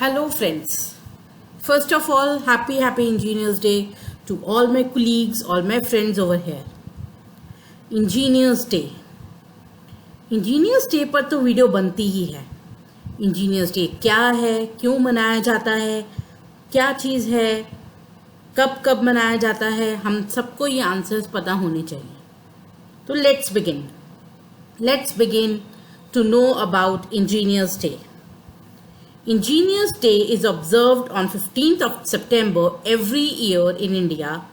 Hello friends. First of all, happy Engineers Day to all my colleagues, all my friends over here. Engineers Day. Engineers Day पर तो video बनती ही है. Engineers Day क्या है, क्यों मनाया जाता है, क्या चीज़ है, कब कब मनाया जाता है, हम सबको ये आंसर्स पता होने चाहिए. तो let's begin to know about Engineers Day. Engineers Day is observed on 15th of September every year in India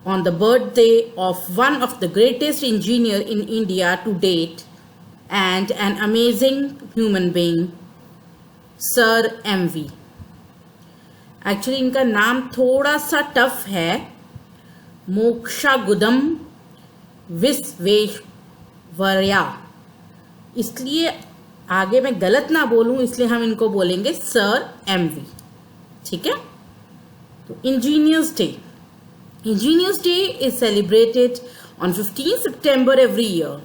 on the birthday of one of the greatest engineer in India to date and an amazing human being, Sir MV. Actually इनका नाम थोड़ा सा tough है, मोक्षागुडम विश्वेश्वरैया, इसलिए आगे मैं गलत ना बोलूं इसलिए हम इनको बोलेंगे सर MV. ठीक है. तो engineers day is celebrated on 15 September every year.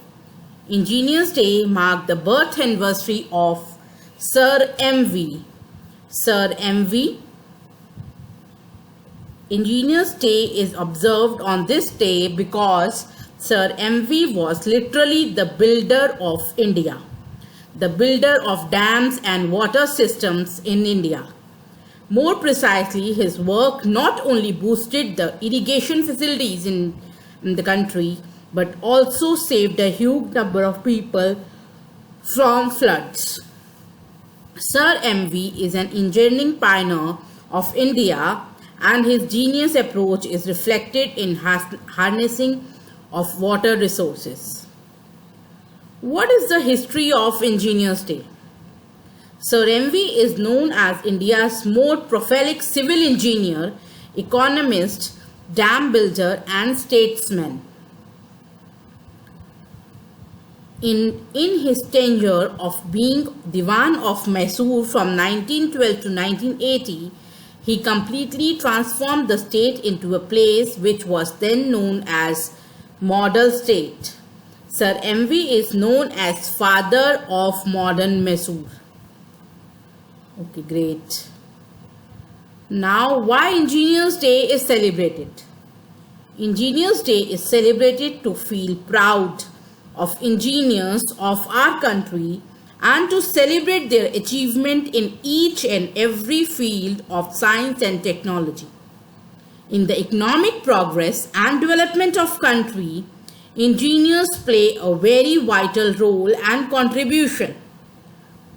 Engineers Day marked the birth anniversary of Sir MV. Engineers Day is observed on this day because Sir MV was literally the builder of India, the builder of dams and water systems in India. More precisely, his work not only boosted the irrigation facilities in the country, but also saved a huge number of people from floods. Sir MV is an engineering pioneer of India, and his genius approach is reflected in harnessing of water resources. What is the history of Engineers Day? Sir MV is known as India's most prolific civil engineer, economist, dam builder and statesman. In his tenure of being Diwan of Mysore from 1912 to 1980, he completely transformed the state into a place which was then known as model state. Sir MV is known as father of modern Mysore. Okay, great. Now, why Engineers Day is celebrated? Engineers Day is celebrated to feel proud of engineers of our country and to celebrate their achievement in each and every field of science and technology. In the economic progress and development of country, engineers play a very vital role and contribution.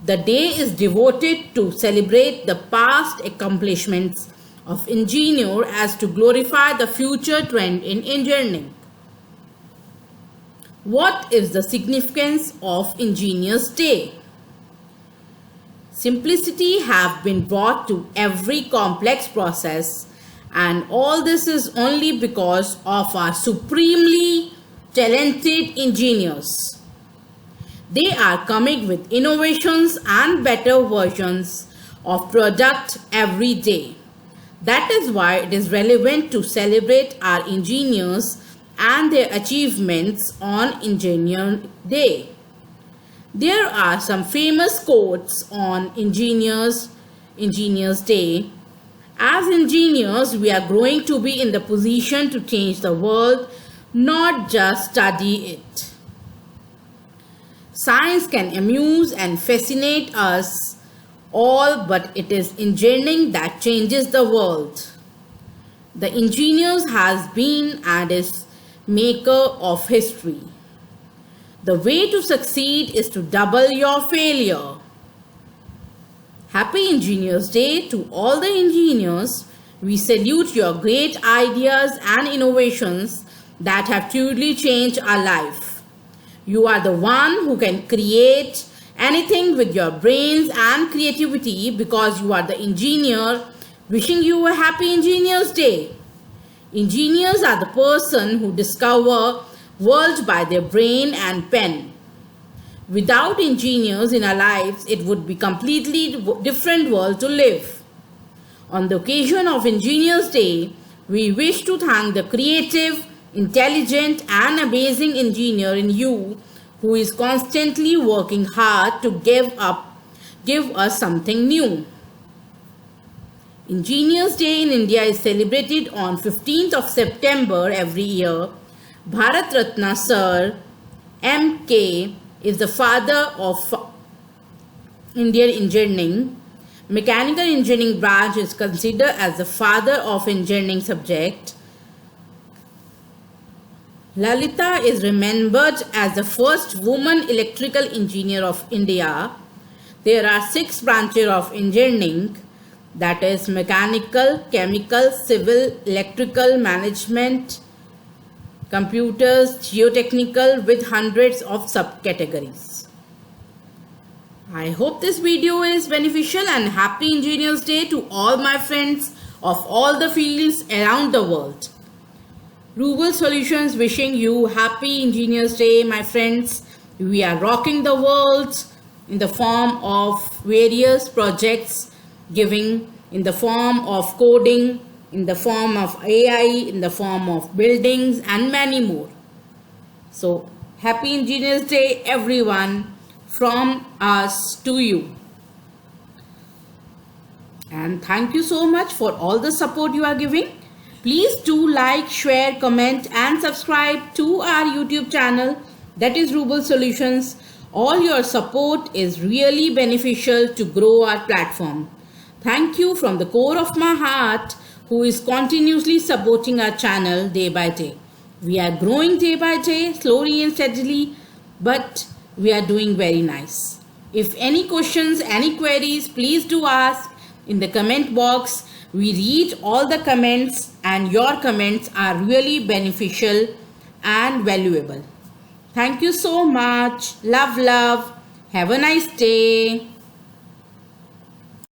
The day is devoted to celebrate the past accomplishments of engineers as to glorify the future trend in engineering. What is the significance of Engineers Day? Simplicity have been brought to every complex process, and all this is only because of our supremely talented engineers. They are coming with innovations and better versions of product every day. That is why it is relevant to celebrate our engineers and their achievements on Engineer Day. There are some famous quotes on Engineers Day. As engineers, we are growing to be in the position to change the world, not just study it. Science can amuse and fascinate us all, but it is engineering that changes the world. The engineers has been and is maker of history. The way to succeed is to double your failure. Happy Engineers Day to all the engineers. We salute your great ideas and innovations that have truly changed our life. You are the one who can create anything with your brains and creativity because you are the engineer. Wishing you a happy Engineers Day. Engineers are the person who discover world by their brain and pen. Without engineers in our lives, it would be completely different world to live. On the occasion of Engineers Day, we wish to thank the creative, intelligent and amazing engineer in you who is constantly working hard to give up give us something new. Engineers Day in India is celebrated on 15th of September every year. Bharat Ratna Sir M.K. is the father of Indian engineering. Mechanical engineering branch is considered as the father of engineering subject. Lalita is remembered as the first woman electrical engineer of India. There are 6 branches of engineering, that is mechanical, chemical, civil, electrical, management, computers, geotechnical, with hundreds of subcategories. I hope this video is beneficial, and happy Engineers Day to all my friends of all the fields around the world. Rubal Solutions wishing you happy Engineers Day, my friends. We are rocking the world in the form of various projects, giving in the form of coding, in the form of AI, in the form of buildings, and many more. So happy Engineers Day everyone, from us to you. And thank you so much for all the support you are giving. Please do like, share, comment and subscribe to our YouTube channel, that is Rubal Solutions. All your support is really beneficial to grow our platform. Thank you from the core of my heart, who is continuously supporting our channel day by day. We are growing day by day, slowly and steadily, but we are doing very nice. If any questions, any queries, please do ask in the comment box. We read all the comments, and your comments are really beneficial and valuable. Thank you so much. Love, love. Have a nice day.